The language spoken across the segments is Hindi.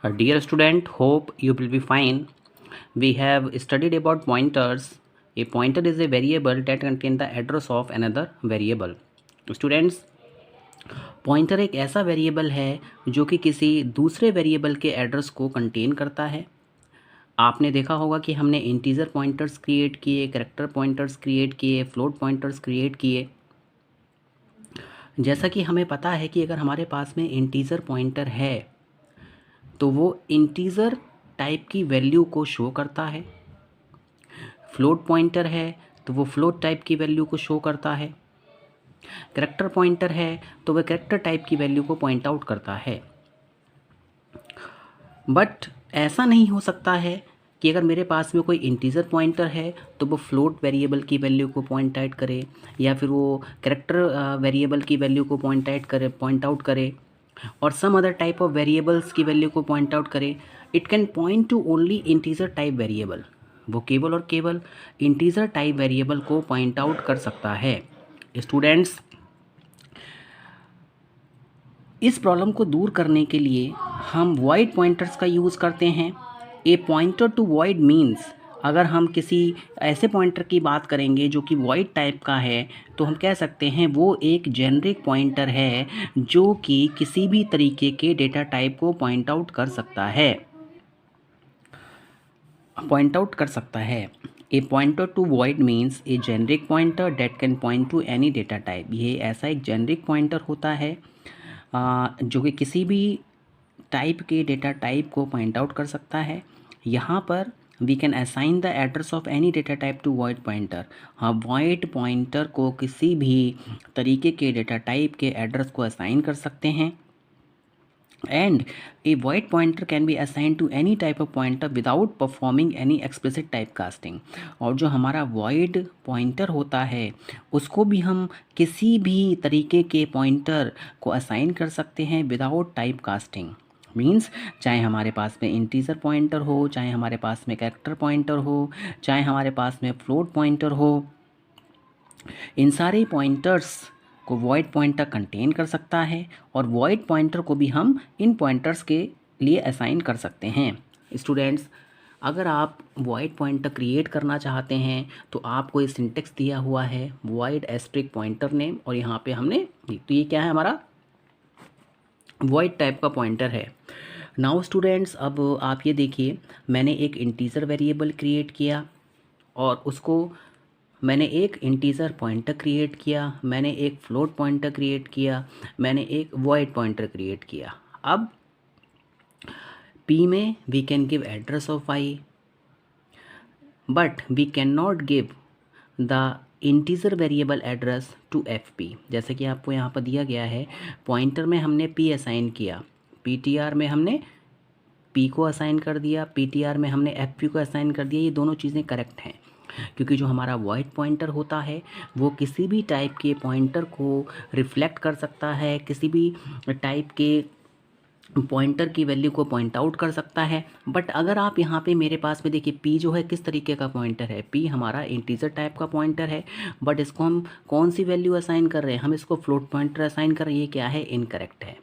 Dear student, hope you will be fine. We have studied about pointers. A pointer is a variable that contains the address of another variable. Students, pointer एक ऐसा वेरिएबल है जो कि किसी दूसरे वेरिएबल के एड्रेस को कंटेन करता है। आपने देखा होगा कि हमने इंटीजर पॉइंटर्स क्रिएट किए, कैरेक्टर पॉइंटर्स क्रिएट किए, फ्लोट पॉइंटर्स क्रिएट किए। जैसा कि हमें पता है कि अगर हमारे पास में इंटीजर पॉइंटर है तो वो इंटीजर टाइप की वैल्यू को शो करता है। फ्लोट पॉइंटर है तो वो फ्लोट टाइप की वैल्यू को शो करता है। कैरेक्टर पॉइंटर है तो वह कैरेक्टर टाइप की वैल्यू को पॉइंट आउट करता है। बट ऐसा नहीं हो सकता है कि अगर मेरे पास में कोई इंटीजर पॉइंटर है तो वो फ्लोट वेरिएबल की वैल्यू को पॉइंट आउट करे, या फिर वो कैरेक्टर वेरिएबल की वैल्यू को पॉइंट आउट करे, और some other type of variables की वैल्यू को पॉइंट आउट करे। It can point to only integer type variable. वो केवल और केवल इंटीजर टाइप वेरिएबल को पॉइंट आउट कर सकता है। स्टूडेंट्स, इस प्रॉब्लम को दूर करने के लिए हम वॉइड पॉइंटर्स का यूज़ करते हैं। A pointer to void means, अगर हम किसी ऐसे पॉइंटर की बात करेंगे जो कि वॉइड टाइप का है तो हम कह सकते हैं वो एक जेनरिक पॉइंटर है जो कि किसी भी तरीके के डेटा टाइप को पॉइंट आउट कर सकता है। A pointer to void means a generic pointer that can point to any data type. ये ऐसा एक जेनरिक पॉइंटर होता है जो कि किसी भी टाइप के डेटा टाइप को पॉइंट आउट कर सकता है। यहाँ पर we can assign the address of any data type to void pointer. हाँ, वॉइड पॉइंटर को किसी भी तरीके के डेटा टाइप के एड्रेस को असाइन कर सकते हैं। And a void pointer can be assign to any type of pointer without performing any explicit type casting. और जो हमारा void पॉइंटर होता है उसको भी हम किसी भी तरीके के पॉइंटर को असाइन कर सकते हैं विदाउट टाइप कास्टिंग। मीन्स चाहे हमारे पास में इंटीजर पॉइंटर हो, चाहे हमारे पास में कैरेक्टर पॉइंटर हो, चाहे हमारे पास में फ्लोट पॉइंटर हो, इन सारे पॉइंटर्स को वॉइड पॉइंटर कंटेन कर सकता है। और वॉइड पॉइंटर को भी हम इन पॉइंटर्स के लिए असाइन कर सकते हैं। स्टूडेंट्स, अगर आप वॉइड पॉइंटर क्रिएट करना चाहते हैं तो आपको ये सिंटेक्स दिया हुआ है, वॉइड एस्ट्रिक पॉइंटर नेम, और यहाँ पे हमने, तो ये क्या है, हमारा वॉइड टाइप का पॉइंटर है। नाउ स्टूडेंट्स, अब आप ये देखिए, मैंने एक इंटीजर वेरिएबल क्रिएट किया और उसको मैंने एक इंटीजर पॉइंटर क्रिएट किया, मैंने एक फ्लोट पॉइंटर क्रिएट किया, मैंने एक वॉइड पॉइंटर क्रिएट किया। अब p में we can give address of i, but we can not give the integer variable address to fp। जैसे कि आपको यहाँ पर दिया गया है, पॉइंटर में हमने p असाइन किया, ptr में हमने p को असाइन कर दिया, ptr में हमने fp को असाइन कर दिया। ये दोनों चीज़ें करेक्ट हैं, क्योंकि जो हमारा वॉइड पॉइंटर होता है वो किसी भी टाइप के पॉइंटर को रिफ्लेक्ट कर सकता है, किसी भी टाइप के पॉइंटर की वैल्यू को पॉइंट आउट कर सकता है। बट अगर आप यहाँ पे मेरे पास में देखिए, p जो है किस तरीके का पॉइंटर है, p हमारा इंटीजर टाइप का पॉइंटर है, बट इसको हम कौन सी वैल्यू असाइन कर रहे हैं, हम इसको फ्लोट पॉइंटर असाइन कर रहे हैं। ये क्या है, इनकरेक्ट है।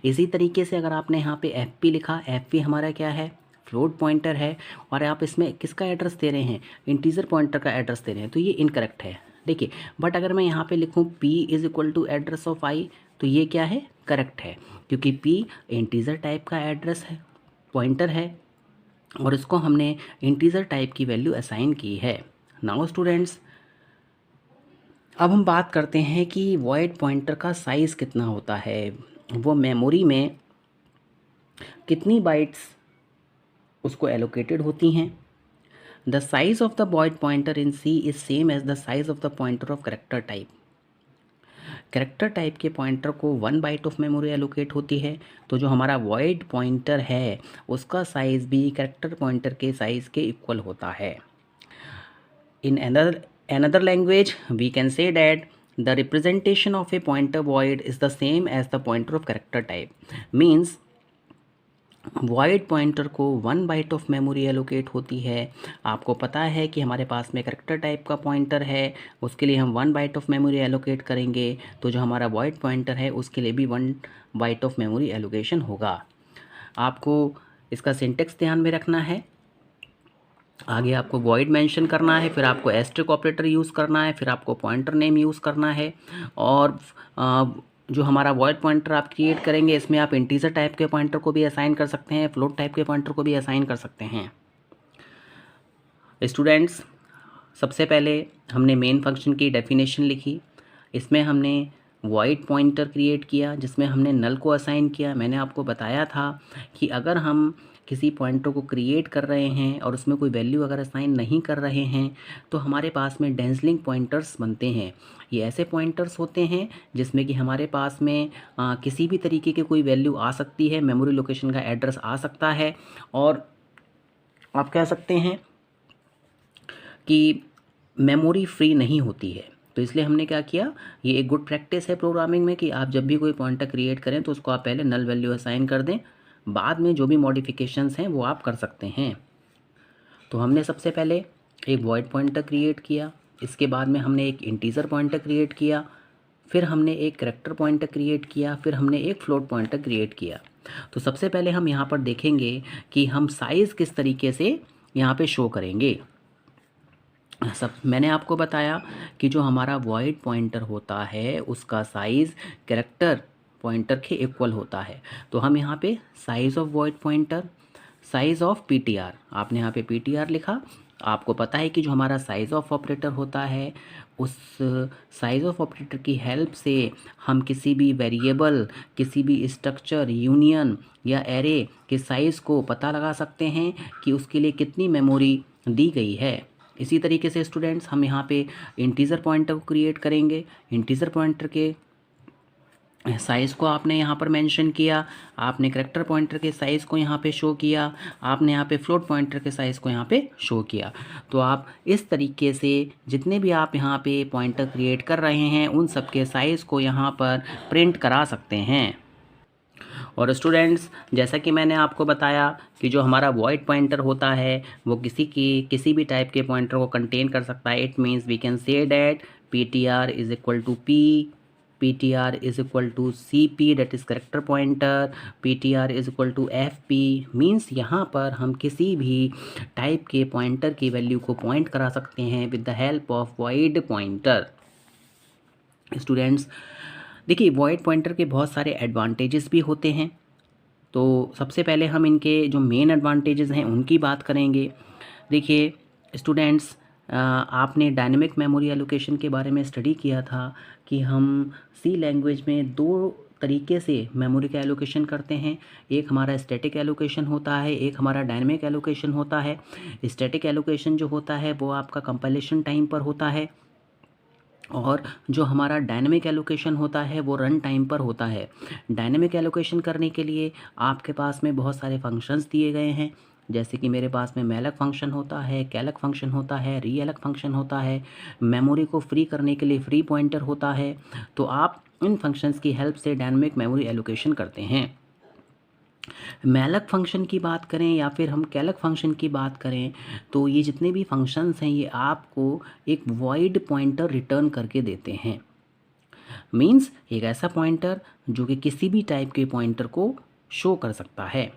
इसी तरीके से अगर आपने यहाँ पे fp लिखा, fp हमारा क्या है, फ्लोट पॉइंटर है, और आप इसमें किसका एड्रेस दे रहे हैं, इंटीजर पॉइंटर का एड्रेस दे रहे हैं, तो ये इनकरेक्ट है। देखिए, बट अगर मैं यहाँ पे लिखूँ p is equal to address of i, तो ये क्या है, करेक्ट है, क्योंकि p इंटीजर टाइप का एड्रेस है, पॉइंटर है, और इसको हमने इंटीजर टाइप की वैल्यू असाइन की है। नाउ स्टूडेंट्स, अब हम बात करते हैं कि वॉइड पॉइंटर का साइज़ कितना होता है, वो मेमोरी में कितनी बाइट्स उसको एलोकेटेड होती हैं। The size of the void pointer in C is same as the size of the pointer of character type। Character type के पॉइंटर को 1 बाइट ऑफ मेमोरी एलोकेट होती है, तो जो हमारा वॉइड पॉइंटर है उसका साइज़ भी कैरेक्टर पॉइंटर के साइज़ के इक्वल होता है। इन another language we can say that the representation of a pointer void is the same as the pointer of character type। means void pointer को 1 बाइट ऑफ मेमोरी एलोकेट होती है। आपको पता है कि हमारे पास में कैरेक्टर टाइप का पॉइंटर है, उसके लिए हम 1 बाइट ऑफ मेमोरी एलोकेट करेंगे, तो जो हमारा वॉइड पॉइंटर है उसके लिए भी 1 बाइट ऑफ मेमोरी एलोकेशन होगा। आपको इसका सिंटेक्स ध्यान में रखना है। आगे आपको वॉइड मेंशन करना है, फिर आपको एस्टेरिक ऑपरेटर यूज़ करना है, फिर आपको पॉइंटर नेम यूज़ करना है। और जो हमारा वॉइड पॉइंटर आप क्रिएट करेंगे, इसमें आप इंटीजर टाइप के पॉइंटर को भी असाइन कर सकते हैं, फ्लोट टाइप के पॉइंटर को भी असाइन कर सकते हैं। स्टूडेंट्स, सबसे पहले हमने मेन फंक्शन की डेफिनेशन लिखी। इसमें हमने वॉइड पॉइंटर क्रिएट किया जिसमें हमने नल को असाइन किया। मैंने आपको बताया था कि अगर हम किसी पॉइंटर को क्रिएट कर रहे हैं और उसमें कोई वैल्यू अगर असाइन नहीं कर रहे हैं तो हमारे पास में डेंसलिंग पॉइंटर्स बनते हैं। ये ऐसे पॉइंटर्स होते हैं जिसमें कि हमारे पास में किसी भी तरीके की कोई वैल्यू आ सकती है, मेमोरी लोकेशन का एड्रेस आ सकता है, और आप कह सकते हैं कि मेमोरी फ्री नहीं होती है। तो इसलिए हमने क्या किया, ये एक गुड प्रैक्टिस है प्रोग्रामिंग में कि आप जब भी कोई पॉइंटर क्रिएट करें तो उसको आप पहले नल वैल्यू असाइन कर दें, बाद में जो भी मॉडिफिकेशंस हैं वो आप कर सकते हैं। तो हमने सबसे पहले एक वॉइड पॉइंटर क्रिएट किया, इसके बाद में हमने एक इंटीजर पॉइंटर क्रिएट किया, फिर हमने एक कैरेक्टर पॉइंटर क्रिएट किया, फिर हमने एक फ्लोट पॉइंटर क्रिएट किया। तो सबसे पहले हम यहाँ पर देखेंगे कि हम साइज़ किस तरीके से यहाँ पे शो करेंगे। मैंने आपको बताया कि जो हमारा वॉइड पॉइंटर होता है उसका साइज़ कैरेक्टर पॉइंटर के इक्वल होता है। तो हम यहाँ पे size of void pointer, size of PTR, आपने यहाँ पे पीटीआर लिखा। आपको पता है कि जो हमारा साइज़ ऑफ ऑपरेटर होता है उस साइज़ ऑफ ऑपरेटर की हेल्प से हम किसी भी वेरिएबल, किसी भी स्ट्रक्चर, यूनियन या एरे के साइज़ को पता लगा सकते हैं कि उसके लिए कितनी मेमोरी दी गई है। इसी तरीके से स्टूडेंट्स हम यहाँ पे इंटीजर पॉइंटर को क्रिएट करेंगे। इंटीजर पॉइंटर के साइज़ को आपने यहाँ पर मेंशन किया, आपने कैरेक्टर पॉइंटर के साइज़ को यहाँ पे शो किया, आपने यहाँ पे फ्लोट पॉइंटर के साइज़ को यहाँ पे शो किया। तो आप इस तरीके से जितने भी आप यहाँ पे पॉइंटर क्रिएट कर रहे हैं उन सब के साइज़ को यहाँ पर प्रिंट करा सकते हैं। और स्टूडेंट्स, जैसा कि मैंने आपको बताया कि जो हमारा वॉइड पॉइंटर होता है वो किसी भी टाइप के पॉइंटर को कंटेन कर सकता है। It means we can say that ptr is equal to p, ptr is equal to cp that is character pointer, ptr is equal to fp। Means यहाँ पर हम किसी भी टाइप के पॉइंटर की वैल्यू को पॉइंट करा सकते हैं with the help of void pointer. Students देखिए, वॉइड पॉइंटर के बहुत सारे एडवांटेजेस भी होते हैं। तो सबसे पहले हम इनके जो मेन एडवांटेजेस हैं उनकी बात करेंगे। देखिए स्टूडेंट्स, आपने डायनेमिक मेमोरी एलोकेशन के बारे में स्टडी किया था कि हम सी लैंग्वेज में दो तरीके से मेमोरी का एलोकेशन करते हैं। एक हमारा स्टैटिक एलोकेशन होता है, एक हमारा डायनेमिक एलोकेशन होता है। स्टैटिक एलोकेशन जो होता है वो आपका कंपाइलेशन टाइम पर होता है, और जो हमारा डायनेमिक एलोकेशन होता है वो रन टाइम पर होता है। डायनेमिक एलोकेशन करने के लिए आपके पास में बहुत सारे फंक्शंस दिए गए हैं, जैसे कि मेरे पास में मैलक फंक्शन होता है, कैलक फंक्शन होता है, रीएलक फंक्शन होता है, मेमोरी को फ्री करने के लिए फ्री पॉइंटर होता है। तो आप इन फंक्शंस की हेल्प से डायनेमिक मेमोरी एलोकेशन करते हैं। मैलक फंक्शन की बात करें या फिर हम कैलक फंक्शन की बात करें तो ये जितने भी फंक्शंस हैं ये आपको एक वॉइड पॉइंटर रिटर्न करके देते हैं। मींस एक ऐसा पॉइंटर जो कि किसी भी टाइप के पॉइंटर को शो कर सकता है।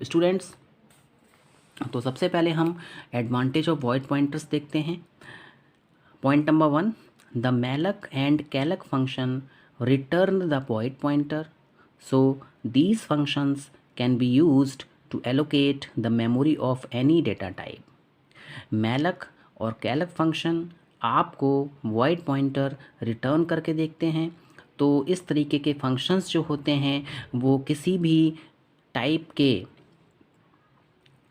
स्टूडेंट्स, तो सबसे पहले हम एडवांटेज ऑफ वॉइड पॉइंटर्स देखते हैं। पॉइंट नंबर 1, द मैलक एंड कैलक function return the void pointer, so these functions can be used to allocate the memory of any data type। मैलक और कैलक फंक्शन आपको वॉइड पॉइंटर रिटर्न करके देखते हैं। तो इस तरीके के फंक्शंस जो होते हैं वो किसी भी टाइप के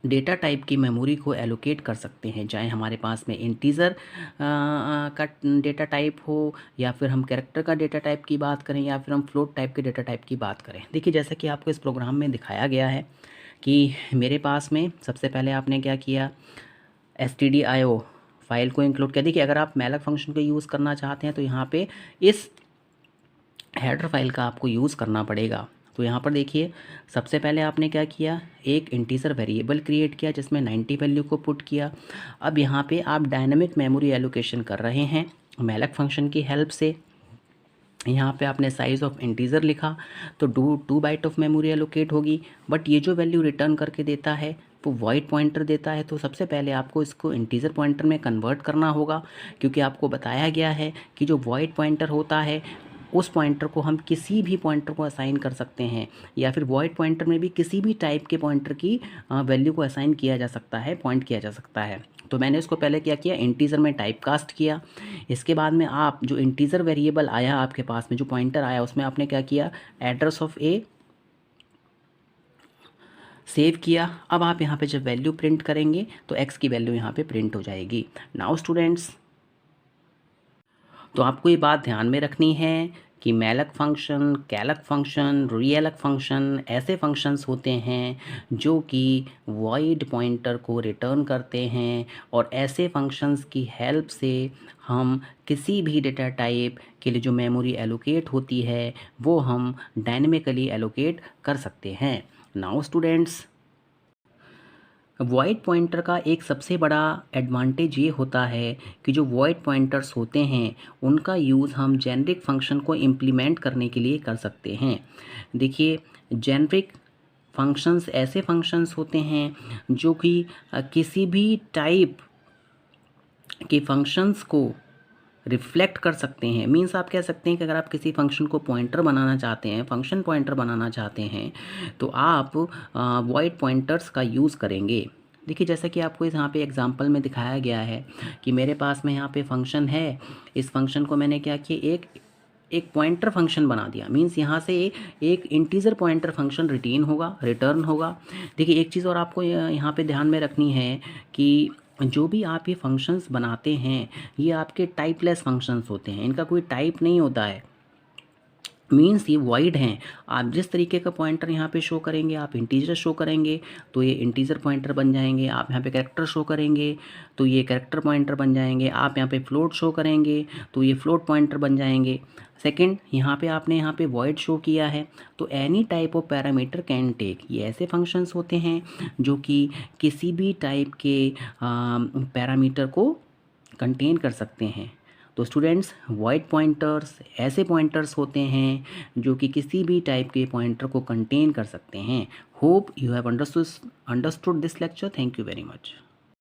डेटा टाइप की मेमोरी को एलोकेट कर सकते हैं, चाहे हमारे पास में इंटीज़र का डेटा टाइप हो या फिर हम कैरेक्टर का डेटा टाइप की बात करें या फिर हम फ्लोट टाइप के डेटा टाइप की बात करें। देखिए जैसा कि आपको इस प्रोग्राम में दिखाया गया है कि मेरे पास में सबसे पहले आपने क्या किया, stdio फाइल को इंक्लूड किया। देखिए अगर आप मैलक फंक्शन को यूज़ करना चाहते हैं तो यहाँ पे इस हेडर फाइल का आपको यूज़ करना पड़ेगा। तो यहाँ पर देखिए सबसे पहले आपने क्या किया, एक इंटीजर वेरिएबल क्रिएट किया जिसमें 90 वैल्यू को पुट किया। अब यहाँ पे आप डायनेमिक मेमोरी एलोकेशन कर रहे हैं मैलक फंक्शन की हेल्प से। यहाँ पे आपने साइज़ ऑफ इंटीज़र लिखा तो 2 बाइट ऑफ मेमोरी एलोकेट होगी, बट ये जो वैल्यू रिटर्न करके देता है वो वॉइड पॉइंटर देता है। तो सबसे पहले आपको इसको इंटीज़र पॉइंटर में कन्वर्ट करना होगा, क्योंकि आपको बताया गया है कि जो वॉइड पॉइंटर होता है उस पॉइंटर को हम किसी भी पॉइंटर को असाइन कर सकते हैं, या फिर वॉइड पॉइंटर में भी किसी भी टाइप के पॉइंटर की वैल्यू को असाइन किया जा सकता है, पॉइंट किया जा सकता है। तो मैंने इसको पहले क्या किया, इंटीज़र में टाइप कास्ट किया। इसके बाद में आप जो इंटीज़र वेरिएबल आया आपके पास में, जो पॉइंटर आया, उसमें आपने क्या किया, एड्रेस ऑफ ए सेव किया। अब आप यहाँ पे जब वैल्यू प्रिंट करेंगे तो एक्स की वैल्यू यहाँ पे प्रिंट हो जाएगी। नाउ स्टूडेंट्स, तो आपको ये बात ध्यान में रखनी है कि मैलक फंक्शन, कैलक फंक्शन, रीएलक फंक्शन ऐसे फंक्शंस होते हैं जो कि वॉइड पॉइंटर को रिटर्न करते हैं, और ऐसे फंक्शंस की हेल्प से हम किसी भी डेटा टाइप के लिए जो मेमोरी एलोकेट होती है वो हम डायनेमिकली एलोकेट कर सकते हैं। नाउ स्टूडेंट्स, वॉइड पॉइंटर का एक सबसे बड़ा एडवांटेज ये होता है कि जो वॉइड पॉइंटर्स होते हैं उनका यूज़ हम जेनरिक फंक्शन को इम्प्लीमेंट करने के लिए कर सकते हैं। देखिए, जेनरिक फंक्शंस ऐसे फंक्शंस होते हैं जो कि किसी भी टाइप के फंक्शंस को रिफ्लेक्ट कर सकते हैं। मीन्स आप कह सकते हैं कि अगर आप किसी फंक्शन को पॉइंटर बनाना चाहते हैं, फंक्शन पॉइंटर बनाना चाहते हैं, तो आप वॉइड पॉइंटर्स का यूज़ करेंगे। देखिए, जैसा कि आपको यहाँ पे एग्जांपल में दिखाया गया है कि मेरे पास में यहाँ पे फंक्शन है। इस फंक्शन को मैंने क्या किया, एक पॉइंटर फंक्शन बना दिया। मीन्स यहाँ से एक इंटीजर पॉइंटर फंक्शन रिटर्न होगा। देखिए, एक चीज़ और आपको यहाँ पे ध्यान में रखनी है कि जो भी आप ये फंक्शंस बनाते हैं ये आपके टाइपलेस फंक्शंस होते हैं, इनका कोई टाइप नहीं होता है। मीन्स ये वॉइड हैं। आप जिस तरीके का पॉइंटर यहाँ पे शो करेंगे, आप इंटीजर शो करेंगे तो ये इंटीजर पॉइंटर बन जाएंगे। आप यहाँ पे कैरेक्टर शो करेंगे तो ये कैरेक्टर पॉइंटर बन जाएंगे। आप यहाँ पे फ्लोट शो करेंगे तो ये फ्लोट पॉइंटर बन जाएंगे। सेकंड, यहाँ पे आपने यहाँ पे वॉइड शो किया है तो any type of parameter can take, ये ऐसे फंक्शंस होते हैं जो कि किसी भी टाइप के पैरामीटर को कंटेन कर सकते हैं। तो स्टूडेंट्स, वॉइड पॉइंटर्स ऐसे पॉइंटर्स होते हैं जो कि किसी भी टाइप के पॉइंटर को कंटेन कर सकते हैं। Hope you have understood this lecture. Thank you very much.